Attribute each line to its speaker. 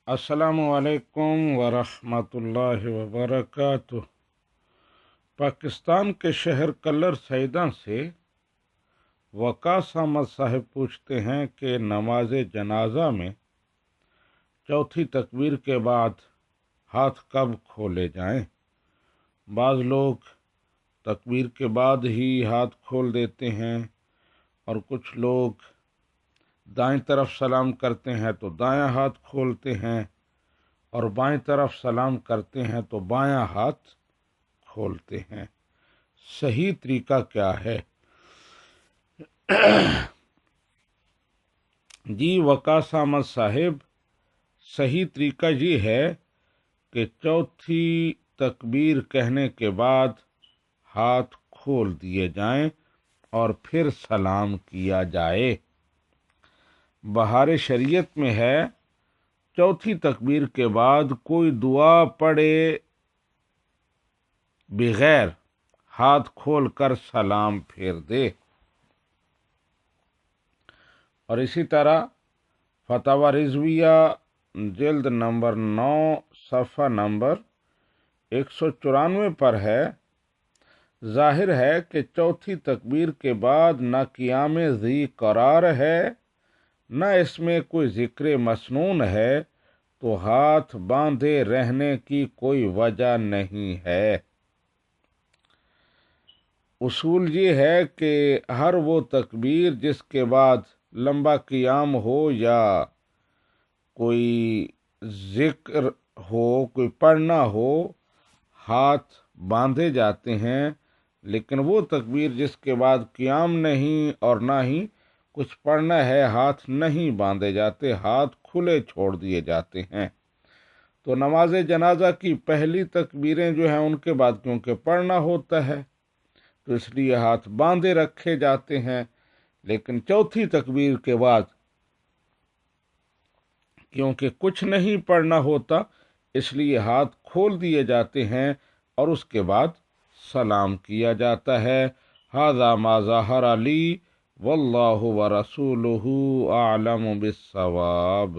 Speaker 1: अस्सलामु अलैकुम वरहमतुल्लाहि वबरकातुह। पाकिस्तान के शहर कल्लर सईदा से वकास अहमद साहब पूछते हैं कि नमाज जनाजा में चौथी तकबीर के बाद हाथ कब खोले जाएं। बाज़ लोग तकबीर के बाद ही हाथ खोल देते हैं और कुछ लोग दाएं तरफ सलाम करते हैं तो दायां हाथ खोलते हैं और बाएं तरफ सलाम करते हैं तो बायां हाथ खोलते हैं। सही तरीका क्या है? जी वकास अहमद साहिब, सही तरीका ये है कि चौथी तकबीर कहने के बाद हाथ खोल दिए जाएं और फिर सलाम किया जाए। बहार शरीयत में है चौथी तकबीर के बाद कोई दुआ पढ़े बगैर हाथ खोल कर सलाम फेर दे। और इसी तरह फतवा रिजविया जिल्द नंबर 9 सफ़ा नंबर 194 पर है, जाहिर है कि चौथी तकबीर के बाद न क़ियाम ज़ी करार है न इसमें कोई ज़िक्र मसनून है, तो हाथ बांधे रहने की कोई वजह नहीं है। उसूल ये है कि हर वो तकबीर जिसके बाद लंबा क़ियाम हो या कोई ज़िक्र हो, कोई पढ़ना हो, हाथ बांधे जाते हैं। लेकिन वो तकबीर जिसके बाद क़ियाम नहीं और ना ही कुछ पढ़ना है, हाथ नहीं बांधे जाते, हाथ खुले छोड़ दिए जाते हैं। तो नमाज जनाजा की पहली तकबीरें जो हैं उनके बाद क्योंकि पढ़ना होता है तो इसलिए हाथ बांधे रखे जाते हैं। लेकिन चौथी तकबीर के बाद क्योंकि कुछ नहीं पढ़ना होता इसलिए हाथ खोल दिए जाते हैं और उसके बाद सलाम किया जाता है। हाज़ा मा ज़हर अली वल्लाहु व रसूलुहु आलम बिस्सवाब।